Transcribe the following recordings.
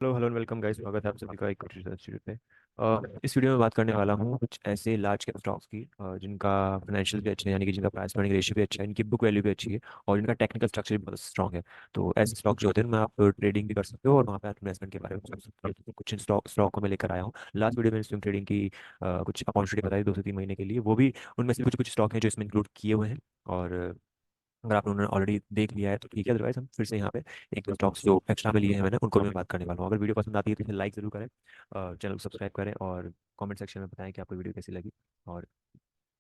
Hello hello welcome guys, स्वागत है आप सभी का एक और रिसर्च वीडियो पे। इस वीडियो में बात करने वाला हूँ कुछ ऐसे लार्ज कैप स्टॉक्स की जिनका फाइनेंशियल भी अच्छे हैं, यानी कि जिनका प्राइस अर्निंग रेशियो भी अच्छा है, इनकी बुक वैल्यू भी अच्छी है और जिनका टेक्निकल स्ट्रक्चर भी बहुत स्ट्रॉग है। तो ऐसे स्टॉक जो होते हैं उनमें आप ट्रेडिंग भी कर सकते हो और वहाँ पे आप इन्वेस्टमेंट के बारे में सोच सकते हो। तो कुछ स्टॉक को मैं लेकर आया हूँ। लास्ट वीडियो में स्विंग ट्रेडिंग की कुछ अपॉर्चुनिटी बताई 2 से 3 महीने के लिए, वो भी उनमें से कुछ कुछ स्टॉक हैं जो इसमें इंक्लूड किए हुए हैं। और अगर आप लोगों ने ऑलरेडी देख लिया है तो ठीक है, अदरवाइज हम फिर से यहाँ पे एक दो स्टॉक्स जो एक्स्ट्रा में लिए हैं मैंने उनको मैं बात करने वाला हूँ। अगर वीडियो पसंद आती है तो इसे लाइक जरूर करें, चैनल को सब्सक्राइब करें और कमेंट सेक्शन में बताएं कि आपको वीडियो कैसी लगी। और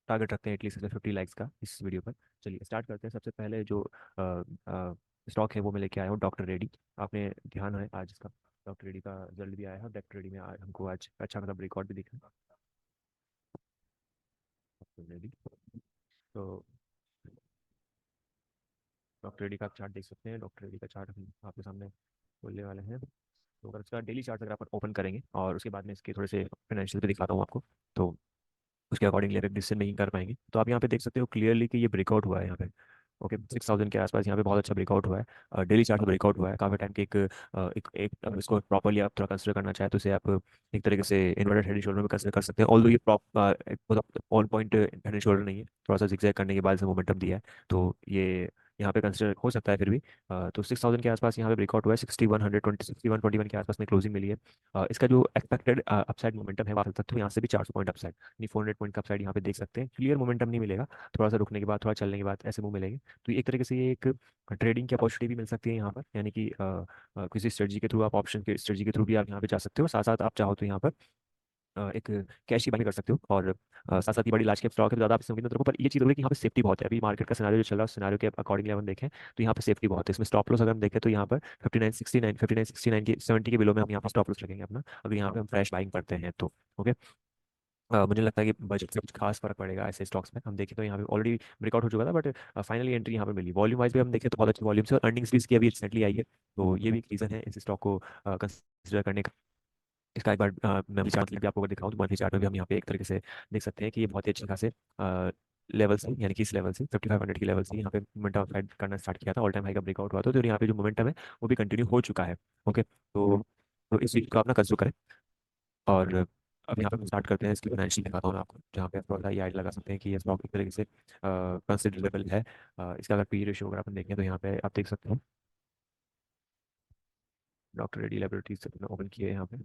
टारगेट रखते हैं एटलीस्ट 50 लाइक्स का इस वीडियो पर। चलिए स्टार्ट करते हैं। सबसे पहले जो स्टॉक है वो मैं लेके आया हूँ, डॉक्टर रेडी। आपने ध्यान है आज इसका डॉक्टर रेडी का रिजल्ट भी आया है। डॉक्टर रेडी में आज हमको आज अच्छा मतलब रिकॉर्ड भी दिखा है। डॉक्टर रेडी, तो डॉक्टर रेडी का आप चार्ट देख सकते हैं। डॉक्टर रेडी का चार्ट हम आपके सामने खोलने वाले हैं। तो अगर इसका डेली चार्ट अगर आप ओपन करेंगे और उसके बाद में इसके थोड़े से फाइनेंशियल भी दिखाता हूँ आपको, तो उसके अकॉर्डिंगली आप एक डिसीजन मेकिंग कर पाएंगे। तो आप यहाँ पे देख सकते हो क्लियरली कि ये ब्रेकआउट हुआ है यहाँ पे। ओके, 6000 के आसपास यहाँ पे बहुत अच्छा ब्रेकआउट हुआ है। डेली चार्ट में ब्रेकआउट हुआ है काफ़ी टाइम के एक अब इसको प्रॉपर्ली आप थोड़ा कंसिडर करना चाहे तो इसे आप एक तरीके से इन्वर्टेड हेड एंड शोल्डर में कंसिडर कर सकते हैं। ऑल्दो ये on point head and shoulder नहीं है, थोड़ा सा जिगजैग करने के बाद से मोमेंटम दिया है, तो ये यहाँ पे कंसिडर हो सकता है फिर भी। तो 6000 के आसपास यहाँ पे ब्रेकआउट हुआ है। 6120 6121 के आसपास में क्लोजिंग मिली है। इसका जो एक्सपेक्टेड अपसाइड मोमेंटम है, बात कर सकते हो यहाँ से भी 400 पॉइंट अपसाइड, नहीं 400 पॉइंट का अपसाइड यहाँ पे देख सकते हैं। क्लियर मोमेंटम नहीं मिलेगा, थोड़ा सा रुकने के बाद थोड़ा चलने के बाद ऐसे मूव मिलेंगे। तो एक तरीके से ये एक ट्रेडिंग की अपॉर्चुनिटी भी मिल सकती है यहाँ पर, यानी कि किसी स्ट्रेटजी के थ्रू आप ऑप्शन के स्ट्रेटजी के थ्रू भी आप यहाँ पे जा सकते हो। साथ साथ आप चाहो तो यहाँ पर एक कैश की बाइंग कर सकते हो। और साथ साथ ही बड़ी लार्ज कैप स्टॉक है तो ज़्यादा आप इसमें उम्मीद मत रखो, पर ये चीज़ होगी कि यहाँ पे सेफ्टी बहुत है। अभी मार्केट का सिनारियो जो चल रहा है उस सिनारियो के अकॉर्डिंगली हम देखें तो यहाँ पे सेफ्टी बहुत है। इसमें स्टॉप लॉस अगर हम देखें तो यहाँ पर 5969 की 70 के बिलो में हम यहाँ पर स्टॉप लॉस लगेंगे अपना, अगर यहाँ पे हम फ्रेश बाइंग करते हैं तो। ओके, मुझे लगता है कि बजट से कुछ खास फर्क पड़ेगा ऐसे स्टॉक्स में। हम देखें तो यहाँ पे ऑलरेडी ब्रेकआउट हो चुका था, बट फाइनली एंट्री यहाँ पे मिली। वॉल्यूम वाइज भी हम देखें तो बहुत अच्छी वॉल्यूम से और अर्निंग्स भी इसकी अभी रिसेंटली आई है, तो ये भी एक रीज़न है इस स्टॉक को कंसिडर करने का। इसका एक बार मैं भी चार्ट भी आपको अगर दिखाऊं तो मंथली चार्ट में भी हम यहाँ पे एक तरीके से देख सकते हैं कि ये बहुत ही अच्छे खासे लेवल से, यानी कि इस लेवल से 5500 की लेवल से यहाँ पे मोमेंटम फाइड करना स्टार्ट किया था। ऑल टाइम हाई का ब्रेकआउट हुआ था, तो यहाँ पे जो मोमेंटम है वो भी कंटिन्यू हो चुका है। ओके, तो इस चीज़ को आप ना कंसिडर करें। और अब यहाँ पे हम स्टार्ट करते हैं, इसकी फाइनेंशियल दिखाता हूँ मैं आपको, जहाँ पे आप थोड़ा सा ये आइडिया लगा सकते हैं कि ये स्टॉक एक तरीके से कंसिडरेबल है। इसका अगर पी रेशियो अगर अपन देखें तो यहाँ पे आप देख सकते हैं डॉक्टर रेडी लेबोरेटरीज से ओपन किए हैं यहाँ पे।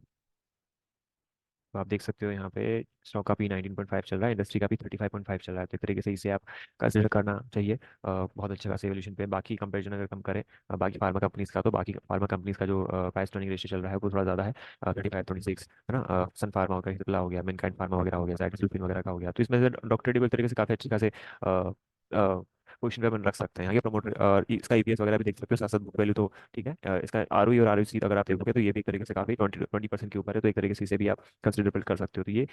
तो आप देख सकते हो यहाँ पे स्टॉक का पी 19.5 चल रहा है, इंडस्ट्री का भी 35.5 चल रहा है। तो एक तरीके से इसे आप कंसिडर करना चाहिए। बहुत अच्छा खासा एवोल्यूशन पे बाकी कंपेरिजन अगर कम करें बाकी फार्मा कंपनीज का, तो बाकी फार्मा कंपनीज का जो प्राइस टर्निंग रेशियो चल रहा है वो थोड़ा ज़्यादा है, 35-26 है ना। सन फार्मा का हिजला हो गया, मैनकाइंड फार्मा वगैरह हो गया, साइटोसिल्फिन वगैरह का हो गया। तो इसमें से डॉक्टर डी तरीके से काफ़ी अच्छे खासे पोजिशन पे अपन रख सकते हैं। आगे प्रमोटर और इसका ईपीएस वगैरह भी देख सकते हो, साथ साथ बुक वैल्यू तो ठीक है। इसका आरओई और आरओसी अगर आप देखोगे तो ये भी एक तरीके से काफी 20% के ऊपर है, तो एक तरीके से इसे भी आप कंसिडर कर सकते हो। तो ये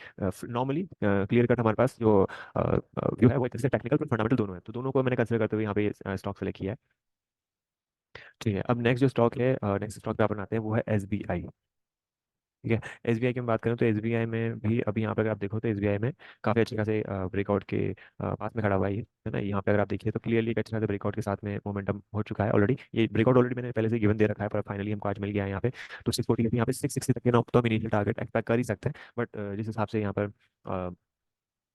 नॉर्मली क्लियर कट हमारे पास जो व्यू है वो एक तरह से टेक्निकल पर फंडामेंटल दोनों है, तो दोनों को मैंने कंसिडर करते हुए यहाँ पे स्टॉक सेलेक्ट किया है। ठीक है, अब नेक्स्ट जो स्टॉक है, नेक्स्ट स्टॉक पे अपन आते हैं, वो है एसबीआई। ठीक है, एसबीआई की हम बात करें तो एसबीआई में भी अभी यहाँ पे अगर आप देखो तो एसबीआई में काफ़ी अच्छे खासे ब्रेकआउट के पास में खड़ा हुआ है ये, है ना। यहाँ पे अगर आप देखिए तो क्लियरली एक अच्छे खासे ब्रेकआउट के साथ में मोमेंटम हो चुका है ऑलरेडी। ये ब्रेकआउट ऑलरेडी मैंने पहले से गिवन दे रखा है, पर फाइनली हमको आज मिल गया है यहाँ पे। तो 640 यहाँ पे 660 तक के ना तो हम इनिशियल टारगेट एक्सपेक्ट कर ही सकते हैं, बट जिस हिसाब से यहाँ पर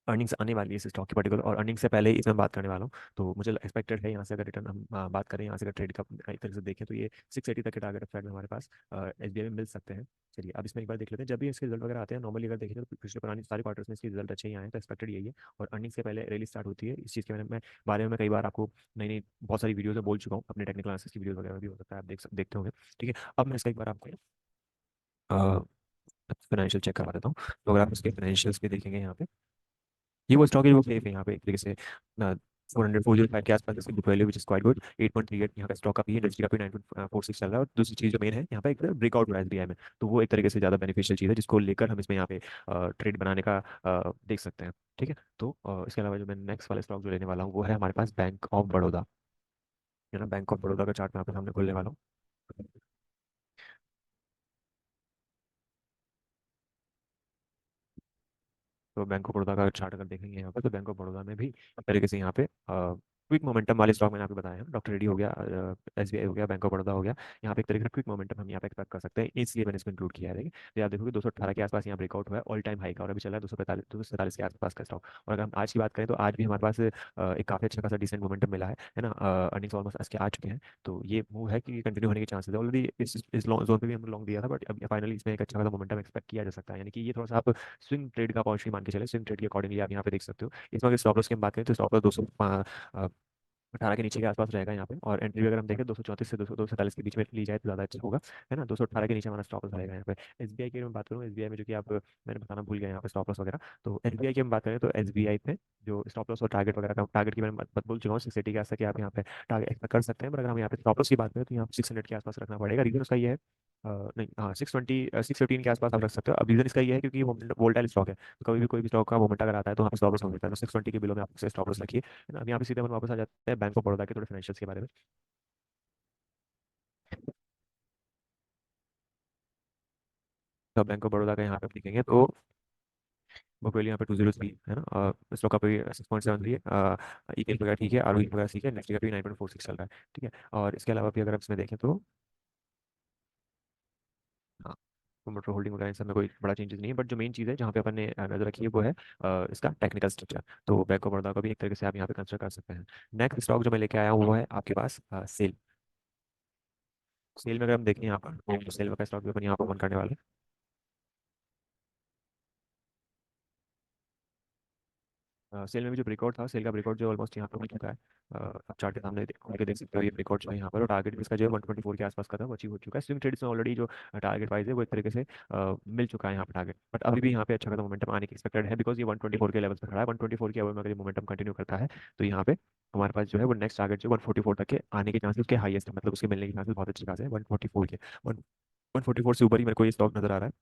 अर्निंग्स आने वाली है इस स्टॉक की पर्टिकुलर, और अर्निंग्स से पहले ही इसमें बात करने वाला हूँ, तो मुझे एक्सपेक्टेड है यहाँ से अगर रिटर्न हम बात करें, यहाँ से अगर ट्रेड का एक तरह से देखें तो ये 680 तक के टारगेट अपसाइड में हमारे पास एसबीआई में मिल सकते हैं। चलिए अब इसमें एक बार देख लेते हैं, जब भी इसके रिजल्ट वगैरह आते हैं नॉर्मली अगर देखें तो पिछले पुरानी सारे क्वार्टर्स में इसके रिजल्ट अच्छे ही आए हैं, तो एक्सपेक्टेड यही है। और अर्निंग से पहले रैली स्टार्ट होती है, इस चीज़ के बारे में मैं कई बार आपको नई नई बहुत सारी वीडियोज़ में बोल चुका हूँ, अपने टेक्निकल एनालिसिस की वीडियो वगैरह भी हो सकता है आप देखते होंगे। ठीक है, अब मैं इसका एक बार आपको फाइनेंशियल चेक करवा देता हूँ। तो अगर आप इसके फाइनेंशियल्स पे देखेंगे यहाँ पे, ये वो स्टॉक है जो सेफ है यहाँ पे एक तरीके से। 405 के आसपास इसकी book value which is quite good. 8.38 यहाँ का स्टॉक का भी है, इंडस्ट्री का भी 9.46 चल रहा है। और दूसरी चीज़ जो मेन है यहाँ पे एक ब्रेकआउट हो रहा है एसबीआई में, तो वो एक तरीके से ज़्यादा बेनिफिशियल चीज़ है जिसको लेकर हम इसमें यहाँ पे ट्रेड बनाने का देख सकते हैं। ठीक है, तो इसके अलावा जो मैं नेक्स्ट वाला स्टॉक जो लेने वाला हूँ वो है हमारे पास बैंक ऑफ बड़ौदा, है ना। बैंक ऑफ बड़ौदा का चार्ट मैं आपके सामने खोलने वाला हूँ। तो बैंक ऑफ बड़ौदा का चार्ट अगर देखेंगे यहाँ पे तो बैंक ऑफ बड़ौदा में भी एक तरीके से यहाँ पे क्विक मोमेंटम वाले स्टॉक मैंने आपको बताया है, डॉक्टर रेडी हो गया, एसबीआई हो गया, बैंक ऑफ बड़ौदा हो गया। यहाँ पे एक तरीके से क्विक मोमेंटम हम यहाँ पे एक्सपेक्ट कर सकते हैं, इसलिए मैंने इसको इंक्लूड किया है। देखिए तो आप देखोगे 218 के आसपास यहाँ ब्रेकआउट हुआ है, ऑल टाइम हाई का, और अभी चल रहा है 245 के आसपास का स्टॉक। और अगर हम आज की बात करें तो आज भी हमारे पास एक काफी अच्छा खासा डिसेंट मोमेंटम मिला है ना। अर्निंग्स ऑलमोस्ट इसके आ चुके हैं, तो ये मूव है कि कंटिन्यू होने के चांसेस है। ऑलरेडी इस जोन पे भी हमने लॉन्ग दिया था, बट अब फाइनली इसमें एक अच्छा खासा मोमेंटम एक्सपेक्ट किया जा सकता है। यानी कि ये थोड़ा सा आप स्विंग ट्रेड का अपॉर्चुनिटी मान के चले, स्विंग ट्रेड के अकॉर्डिंगली आप यहाँ पे देख सकते हो। इसमें अगर स्टॉप लॉस की हम बात करें तो स्टॉप लॉस 18 के नीचे के आसपास रहेगा यहाँ पे, और एंट्री अगर हम देखें 234 से 247 के बीच में ली जाए तो ज़्यादा अच्छा होगा, है ना। 218 के नीचे हमारा स्टॉप लॉस रहेगा यहाँ पे। एसबीआई की अगर मैं बात करूँ, एसबीआई में जो कि आप मैंने बताना भूल गया यहाँ पे स्टॉप लॉस वगैरह। तो एसबीआई की हम बात करें तो एसबीआई पे जो स्टॉप लॉस और टारगेट वगैरह का, टारगेट की मैंने बात बोल चुका हूँ 680 के आसपास कि आप यहाँ पे टारगेट एक्सपेक्ट कर सकते हैं। पर अगर हम यहाँ पे स्टॉप लॉस की बात करें तो यहाँ पे 600 के आसपास रखना पड़ेगा। रीजन उसका ये है, नहीं हाँ 615 के आसपास आप रख सकते हो। अब रीजन इसका ये है क्योंकि वो वोल्टाइल स्टॉक है, तो कभी भी कोई भी स्टॉक का मोमेंट अगर आता है तो वहाँ पे स्टॉप लॉस हो सकता है। तो 620 के बिलो में आप स्टॉप लॉस रखिए, है ना। अब यहाँ पे सीधे अपन वापस आ जाते हैं बैंक ऑफ बड़ौदा के थोड़े फाइनेंशियल्स के बारे में। तो बैंक ऑफ बड़ौदा का यहाँ पे आप देखेंगे तो बुक वैल्यू यहाँ पे 203 है ना, और स्टॉक का भी 6.73 है। ईपीएस वगैरह ठीक है, आरओई वगैरह ठीक है, नेक्स्ट का भी 9.46 चल रहा है, ठीक है। और इसके अलावा भी अगर आप इसमें देखें तो हाँ, प्रोमोटर होल्डिंग वगैरह इन सब में कोई बड़ा चेंजेस नहीं है। बट जो मेन चीज़ है जहाँ पे अपन ने नजर रखी है वो है इसका टेक्निकल स्ट्रक्चर। तो बैंक ऑफ बड़ौदा का भी एक तरीके से आप यहाँ पे कंसिडर कर सकते हैं। नेक्स्ट स्टॉक जो मैं लेके आया हूँ वो है आपके पास सेल। सेल में अगर हम देखें यहाँ पर तो सेल का स्टॉक भी अपन यहाँ पर ओपन करने वाले हैं। सेल में भी जो ब्रेकआउट था, सेल का ब्रेकआउट जो ऑलमोस्ट यहाँ पे मिल चुका है। आप चार्ट के सामने देख सकते हो ये ब्रेकआउट जो है यहाँ पर, और टारगेट इसका जो है 124 के आसपास का था, वो अचीव हो चुका है। स्विंग ट्रेड्स में ऑलरेडी जो टारगेट प्राइस है वो एक तरीके से मिल चुका है यहाँ पर टारगेट। बट अभी भी यहाँ पे अच्छा खासा मोमेंटम आने की एक्सपेक्टेड है, बिकॉज ये 124 के लेवल पर खड़ा है। 124 के लेवल में अगर ये मोमेंटम कंटिन्यू करता है तो यहाँ पे हमारे पास जो है वो नेक्स्ट टारगेट जो 144 तक के आने के चांसेस, उसके हाईएस्ट है, मतलब उसके मिलने के चांसेस बहुत अच्छे खासे हैं 144 के। 144 से ऊपर ही मेरे को ये स्टॉक नजर आ रहा है।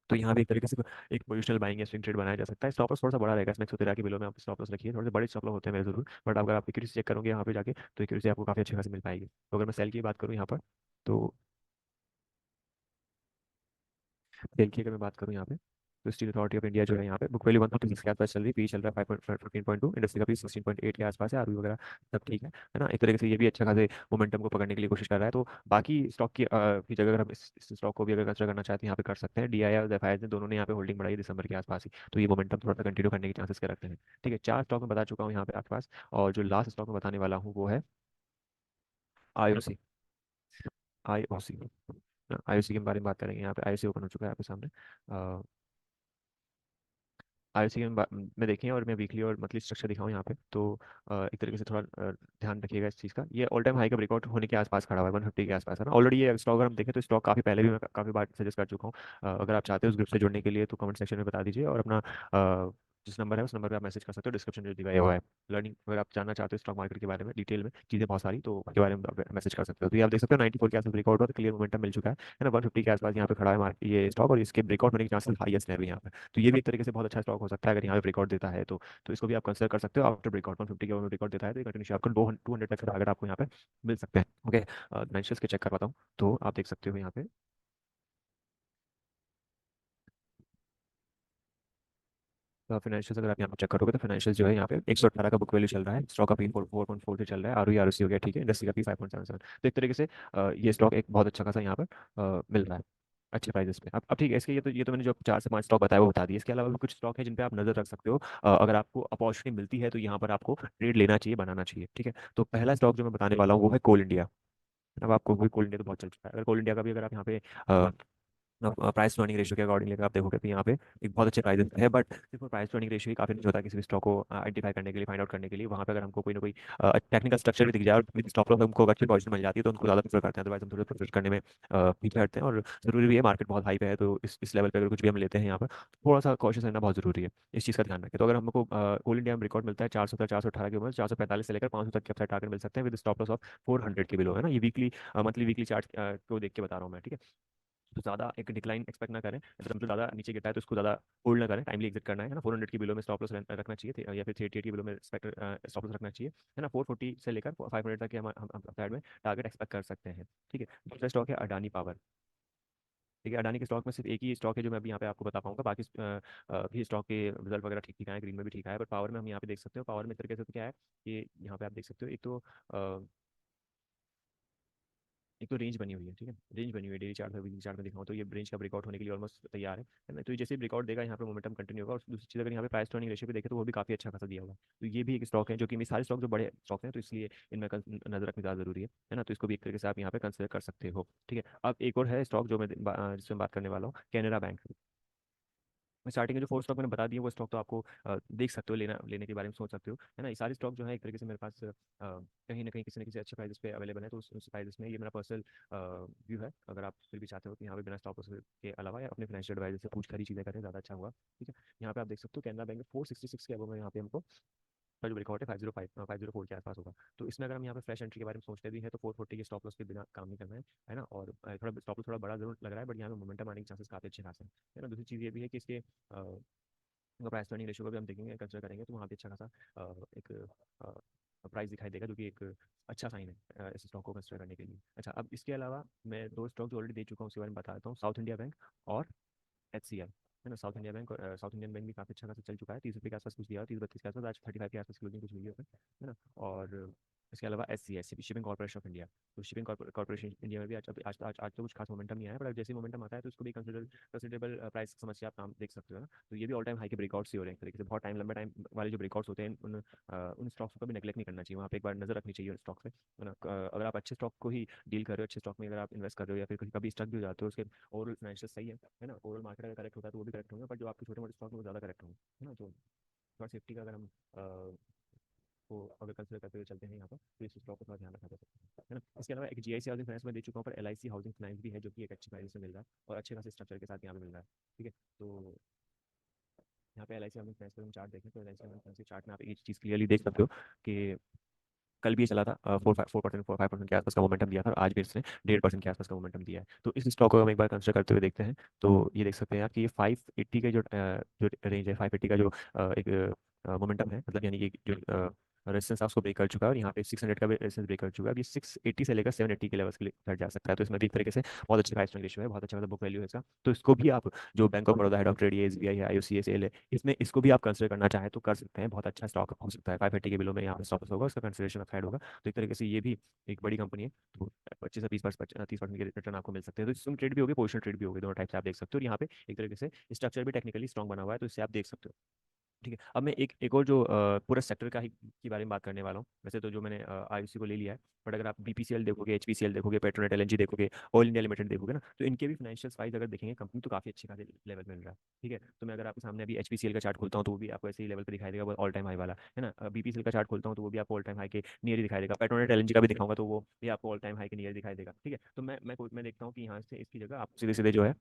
तो यहाँ भी एक तरीके से एक पोजिशनल बाइंग या स्विंग ट्रेड बनाया जा सकता है। स्टॉप लॉस थोड़ा सा बड़ा रहेगा इसमें, 113 के बिलो में आप स्टॉप लॉस रखिए। थोड़े से बड़े स्टॉप लॉस होते हैं मेरे जरूर, बट अगर आप एक्यूरेसी चेक करोगे यहाँ पे जाके तो एक्यूरेसी आपको काफी अच्छी खासी मिल पाएगी। तो अगर मैं सेल की बात करूँ यहाँ पर तो सेल की अगर मैं बात करूँ यहाँ पे तो स्टील अथॉरिटी ऑफ इंडिया जो है यहाँ पे बुक वैल्यू 136 के आसपास चल रही है, पी चल रहा है 5.15.2, इंडस्ट्री का पी 16.8 के आसपास है, आरओई वगैरह सब ठीक है ना। एक तरीके से ये भी अच्छा खासे मोमेंटम को पकड़ने के लिए कोशिश कर रहा है। तो बाकी स्टॉक की जगह अगर हम इस स्टॉक को भी अगर कंसिडर करना चाहते हैं यहाँ पे कर सकते हैं। डीआई और एफआईआई ने दोनों ने यहाँ पे होल्डिंग बढ़ाई है दिसंबर के आसपास ही, तो ये मोमेंटम थोड़ा सा कंटिन्यू करने के चांसेस के रखते हैं। ठीक है, 4 स्टॉक मैं बता चुका हूँ यहाँ पे आपके पास, और जो लास्ट स्टॉक मैं बताने वाला हूँ वो है आईओसी। आईओसी, आईओसी के बारे में बात करेंगे। यहाँ पे आईओसी ओपन हो चुका है आपके सामने। आईओसी में देखें और मैं वीकली और मंथली स्ट्रक्चर दिखाऊं यहाँ पे तो एक तरीके से थोड़ा ध्यान रखिएगा इस चीज़ का। ये ऑल टाइम हाई का ब्रेकआउट होने के आसपास खड़ा हुआ है, 150 के आसपास है ना। ऑलरेडी ये स्टॉक अगर हम देखें तो स्टॉक काफ़ी पहले भी मैं काफ़ी बार सजेस्ट कर चुका हूँ। अगर आप चाहते हो उस ग्रुप से जुड़ने के लिए तो कमेंट सेक्शन में बता दीजिए, और अपना जिस नंबर है उस नंबर पे आप मैसेज कर सकते हो, डिस्क्रिप्शन जो दिया हुआ है। लर्निंग अगर आप जानना चाहते हो स्टॉक मार्केट के बारे में डिटेल में चीज़ें बहुत सारी, तो उसके बारे में मैसेज कर सकते हो। तो ये आप देख सकते हो 94 के आसपास ब्रेकआउट हुआ, तो क्लियर मोमेंटम मिल चुका है ना। 150 के आसपास यहाँ पे खड़ा है ये स्टॉक, और इसके ब्रेकआउट होने के चांसेस हाईएस्ट है अभी यहाँ पे। तो ये भी एक तरीके से बहुत अच्छा स्टॉक हो सकता है अगर यहाँ पे ब्रेकआउट देता है तो इसको भी आप कंसिडर कर सकते हो। आफ्टर ब्रेकआउट 150 के ऊपर ब्रेकआउट देता है तो कंटिन्यू आपको 200 तक का टारगेट आपको यहाँ पे मिल सकते हैं। ओके, फाइनेंशियल्स के चेक करवाता हूँ तो आप देख सकते हो यहाँ पे फाइनेंशियल्स अगर आप यहाँ पे चेक करोगे तो फाइनेंशियल जो है यहाँ पे 118 का बुक वैल्यू चल रहा है, स्टॉक का पी 4.4 से चल रहा है, आरओई आरओसी हो गया ठीक है, इंडस्ट्री का पी 5.77। तो एक तरीके से ये स्टॉक एक बहुत अच्छा खासा यहाँ पर मिल रहा है अच्छे प्राइसेस पे। अब ठीक है, इसके ये तो मैंने जो 4 से 5 स्टॉक बताया वो बता दिए। इसके अलावा भी कुछ स्टॉक है जिन पे आप नजर रख सकते हो। अगर आपको अपॉर्चुनिटी मिलती है तो यहाँ पर आपको ट्रेड लेना चाहिए, बनाना चाहिए, ठीक है। तो पहला स्टॉक जो मैं बताने वाला हूँ वो है कोल इंडिया। अब आपको भी कोल इंडिया तो बहुत चल चुका है। अगर कोल इंडिया का भी अगर आप यहाँ पे प्राइस टू अर्निंग रेशियो के अकॉर्डिंग लेकर आप देखोगे तो यहाँ पे एक बहुत अच्छे प्राइस है। बट सिर्फ प्राइस टू अर्निंग रेशियो ही काफी नहीं होता किसी भी स्टॉक को आइडेंटिफाई करने के लिए, फाइंड आउट करने के लिए। वहाँ पे अगर हमको कोई ना कोई टेक्निकल स्ट्रक्चर भी दिख जाए और स्टॉप लॉस हमको अच्छी पोजीशन मिल जाती है तो उनको ज़्यादा प्रेफर करते हैं, अदरवाइज हम थोड़ा प्रेफर करने में पीछे हटते हैं। और जरूरी भी है, मार्केट बहुत हाई पे है तो इस लेवल पे अगर कुछ भी हम लेते हैं यहाँ पर तो थोड़ा सा कॉशियस रहना बहुत जरूरी है, इस चीज़ का ध्यान रखें। तो अगर हमको कोल इंडिया में रिकॉर्ड मिलता है 400 418 के ऊपर, 445 से लेकर 500 तक के अपसाइड टारगेट मिल सकते हैं विद स्टॉप लॉस ऑफ 400 के बिलो, है ना। ये वीकली मंथली वीकली चार्ट को देख के बता रहा हूँ मैं, ठीक है। तो ज़्यादा एक डिक्लाइन एक्सपेक्ट ना करें, एकदम से ज़्यादा नीचे गिरता है तो उसको ज़्यादा होल्ड ना करें, टाइमली एग्जिट करना है ना। 400 की बिलो में स्टॉप लॉस रखना चाहिए या फिर 380 की बिलो में स्टॉप लॉस रखना चाहिए, है ना। 440 से लेकर 500 तक के हम साइड में टारगेट एक्सपेक्ट कर सकते हैं, ठीक है। दूसरा स्टॉक है अडानी पावर। ठीक है, अडानी के स्टॉक में सिर्फ एक ही स्टॉक है जो मैं अभी यहाँ पे आपको बता पाऊंगा, बाकी भी स्टॉक के रिजल्ट वगैरह ठीक ठीक आए, ग्रीन में भी ठीक आया, बट पावर में हम यहाँ पे देख सकते हो, पावर में इस तरीके से तो क्या है कि यहाँ पे आप देख सकते हो, एक तो रेंज बनी हुई है, ठीक है, रेंज बनी हुई है डेली चार्ट में, वीकली चार्ट में दिखाऊं तो ये रेंज का ब्रेकआउट होने के लिए ऑलमोस्ट तैयार है ना। तो ये जैसे ब्रेकआउट देगा यहाँ पे मोमेंटम कंटिन्यू होगा, और दूसरी चीज़ अगर यहाँ पे प्राइस टू अर्निंग रेशियो भी देखे तो वो भी काफी अच्छा खासा दिया हुआ है। तो ये भी एक स्टॉक है जो कि, मेरे सारे स्टॉक जो बड़े स्टॉक हैं तो इसलिए इनमें नजर रखनी ज़्यादा जरूरी है ना। तो इसको भी एक तरीके से आप यहाँ पे कंसिडर कर सकते हो, ठीक है। अब एक और है स्टॉक जो मैं जिसमें बात करने वाला हूँ, कैनरा बैंक। स्टार्टिंग में जो फोर स्टॉक मैंने बता दिए वो स्टॉक तो आपको देख सकते हो, लेना लेने के बारे में सोच सकते हो, है ना। ये सारे स्टॉक जो है एक तरीके से मेरे पास कहीं ना कहीं किसी न किसी अच्छे प्राइस पे अवेलेबल है, तो उस प्राइस में ये मेरा पर्सनल व्यू है। अगर आप फिर भी चाहते हो कि यहाँ पे बिना स्टॉप के अलावा या अपने फाइनेंशियल एडवाइजर से पूछ कर ही चीज़ें करें, ज़्यादा अच्छा होगा, ठीक है। यहाँ पे आप देख सकते हो कैनरा बैंक में 466 के अबव में यहाँ पे हमको का जो ब्रेकआउट है 504 के आसपास होगा। तो इसमें अगर हम यहाँ पे फ्रेश एंट्री के बारे में सोचते भी हैं तो 440 के स्टॉप लॉस के बिना काम नहीं करना है ना। और थोड़ा स्टॉप लॉस थोड़ा बड़ा जरूर लग रहा है, बट यहाँ पे मोमेंटम आने के चांसेस काफी अच्छे खास हैं, है ना। दूसरी चीज़ ये भी है कि इसके अगर प्राइस टू अर्निंग रेशियो को भी हम देखेंगे, कंसिडर करेंगे, तो वहाँ पे अच्छा खासा एक प्राइस दिखाई देगा, जो कि एक अच्छा साइन है इस स्टॉक को कंसिडर करने के लिए। अच्छा, अब इसके अलावा मैं दो स्टॉक जो ऑलरेडी दे चुका हूँ उसके बारे में बता देता हूँ, साउथ इंडिया बैंक और HCL, है ना। साउथ इंडिया बैंक और साउथ इंडियन बैंक भी काफी अच्छा खासा चल चुका है, 30 रुपये के आसपास कुछ दिया, 30-32 के आसपास, आज 35 के आसपास क्लोजिंग कुछ हुई है उसमें, है ना। और इसके अलावा SCS, shipping corporation of India. तो शिपिंग कॉर्पोरेशन इंडिया में भी आज तो कुछ खास मोमेंटम नहीं आया, पर जैसे मोमेंटम आता है तो उसको भी कंसिडरेबल प्राइस समझ के आप काम देख सकते हो ना। तो ये भी ऑल टाइम हाई के ब्रेकआउट्स ही हो रहे हैं एक तरीके से, बहुत टाइम लंबे टाइम वाले जो ब्रेकआउट्स होते हैं उन स्टॉक्स को भी नेगलेक्ट नहीं करना चाहिए, वहाँ पे एक बार नजर रखनी चाहिए स्टॉक पे, है ना। अगर आप अच्छे स्टॉक को ही डील कर रहे हो, अच्छे स्टॉक में अगर आप इन्वेस्ट कर रहे हो, या फिर कभी स्टक भी हो जाते हो, उसके ओवरऑल फाइनेंशियल सही है ना, ओवरऑल मार्केट अगर करेक्ट होता है तो वो भी करेक्ट होंगे, पर जो आपके छोटे मोटे स्टॉक में वो ज़्यादा करेक्ट होंगे, है ना। तो थोड़ा सेफ्टी का अगर हम को अगर कंसिडर करते हुए चलते हैं यहाँ पर, तो इस स्टॉक को थोड़ा ध्यान रखा जा सकता है ना। इसके अलावा एक GIC हाउसिंग फाइनेंस में दे चुका हूँ, पर LIC हाउसिंग फाइनेंस भी है जो कि एक अच्छी प्राइस में मिल रहा है और अच्छे खासे स्ट्रक्चर के साथ यहाँ पे मिल रहा है, ठीक है। तो यहाँ पे LIC हाउसिंग फाइनेंस का हम चार्ट देखें तो LIC हाउसिंग फाइनेंस के चार्ट में आप एक चीज़ क्लियरली देख सकते हो कि कल भी ये चला था, 4% 5% के आसपास का मोमेंटम दिया था, और आज भी इसने 1.5% के आसपास का मोमेंटम दिया है। तो इस स्टॉक को हम एक बार कंसिडर करते हुए देखते हैं, तो ये देख सकते हैं आप कि ये 580 के जो रेंज है, 580 का जो एक मोमेंटम है, मतलब यानी कि जो रेजिस्टेंस है उसको ब्रेक कर चुका है, और यहाँ पे 600 का भी रेजिस्टेंस ब्रेक कर चुका है। अब ये 680 से लेकर 780 के लेवल्स के लिए घर जा सकता है, तो इसमें भी एक तरीके से बहुत अच्छा प्राइस रेशियो है, बहुत अच्छा मतलब बुक वैल्यू है इसका। तो इसको भी आप, जो bank of Baroda, head of trade, SBI है, IOCL है, इसमें इसको भी आप कंसिडर करना चाहें तो कर सकते हैं, बहुत अच्छा स्टॉक हो सकता है। 580 के बिलो में यहाँ पे स्टॉक होगा, उसका कंसिडरेशन अपसाइड होगा, तो एक तरीके से ये भी एक बड़ी कंपनी है। तो 25 से 30% के रिटर्न आपको मिल सकते हैं। तो स्विंग ट्रेड भी होगी, पोजिशन ट्रेड भी होगी, दोनों टाइप से आप देख सकते हो, और यहाँ पे एक तरीके से स्ट्रक्चर भी टेक्निकली स्ट्रॉन्ग बना हुआ है, तो इससे आप देख सकते हो, ठीक है। अब मैं एक एक और जो पूरा सेक्टर का ही के बारे में बात करने वाला हूँ। वैसे तो जो मैंने IOC को ले लिया है, बट अगर आप BPCL देखोगे, HPCL देखोगे, पेट्रोनेट LNG देखोगे, ऑयल इंडिया लिमिटेड देखोगे ना, तो इनके भी फाइनेंशियल वाइज अगर देखेंगे कंपनी तो काफी अच्छे खासे लेवल मिल रहा है, ठीक है। तो मैं अगर आपके सामने अभी HPCL का चार्ट खोलता हूँ तो वो भी आपको ऐसे ही लेवल पर दिखाई देगा, वो ऑल टाइम हाई वाला, है ना। BPCL का चार्ट खोलता हूँ तो वो भी आपको ऑल टाइम हाई के नियर ही दिखाई देगा, पेट्रोनेट LNG का भी दिखाऊंगा तो वो भी आपको ऑल टाइम हाई के नियर दिखाई देगा, ठीक है। तो मैं देखता हूँ कि यहाँ से इसकी जगह आप सीधे सीधे जो है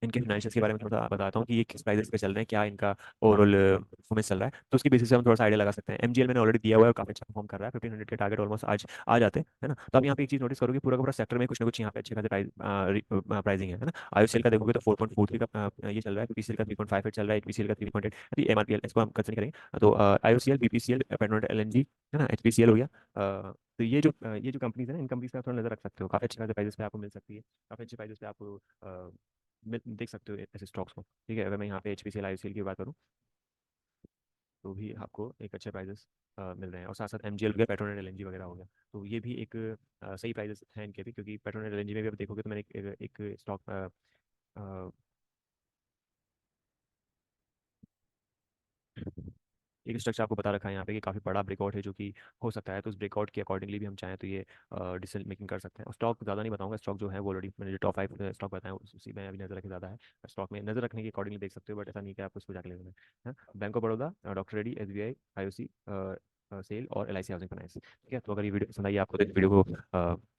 इनके फाइनेंशियल्स के बारे में थोड़ा बताता हूँ कि ये किस प्राइसेस पे चल रहे हैं, क्या इनका ओवरऑल परफॉर्मेंस चल रहा है, तो उसकी बेसिस से हम थोड़ा सा आइडिया लगा सकते हैं। MGL मैंने ऑलरेडी दिया हुआ है और काफी अच्छा परफॉर्म कर रहा है, 1500 के टारगेट ऑलमोस्ट आज आ जाते हैं, है ना। तो आप यहाँ पे एक चीज नोटिस करोगे, पूरा का पूरा सेक्टर में कुछ ना कुछ यहाँ पे अच्छे खासे प्राइसिंग है ना। IOCL का देखोगे तो 4.43 का ये चल रहा है, BPCL का 3.58 चल रहा है, HPCL का 3.8, MRPL इसको हम कंसिडर करेंगे तो IOCL, BPCL, पेट्रोनेट LNG, है ना, HPCL हो गया। तो ये जो कंपनीज है ना, इन कंपनीज पे आप थोड़ा नजर रख सकते हो, काफी अच्छे खासे प्राइसेस पे आपको मिल सकती है, काफी अच्छे प्राइसेस पे आपको देख सकते हो ऐसे स्टॉक्स को, ठीक है। अगर मैं यहाँ पे HPCL IOCL की बात करूँ तो भी आपको एक अच्छे प्राइजेस मिल रहे हैं, और साथ साथ MGL हो गया, पेट्रोनेट LNG वगैरह हो गया, तो ये भी एक सही प्राइजेस हैं इनके भी, क्योंकि पेट्रोनेट LNG में भी आप देखोगे तो मैंने एक स्टॉक एक स्ट्रक्चर आपको बता रखा है यहाँ पे कि काफ़ी बड़ा ब्रेकआउट है जो कि हो सकता है, तो उस ब्रेकआउट के अकॉर्डिंगली भी हम चाहें तो ये डिसीजन मेकिंग कर सकते हैं। और स्टॉक ज़्यादा नहीं बताऊंगा, स्टॉक जो है वो ऑलरेडी मैंने जो टॉप 5 स्टॉक बताया उसी में अभी नजर रखे ज़्यादा है, स्टॉक में नजर रखने के अकॉर्डिंगली देख सकते हो, बट ऐसा नहीं कि आपको उसको जाके लेना है। Bank of Baroda, doctor Reddy, SBI, IOC, SAIL और LIC हाउसिंग फाइनेंस, ठीक है। तो अगर ये वीडियो पसंद आई आपको तो इस वीडियो को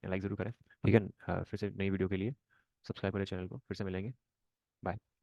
लाइक ज़रूर करें, ठीक है। फिर से नई वीडियो के लिए सब्सक्राइब करें चैनल को, फिर से मिलेंगे, बाय।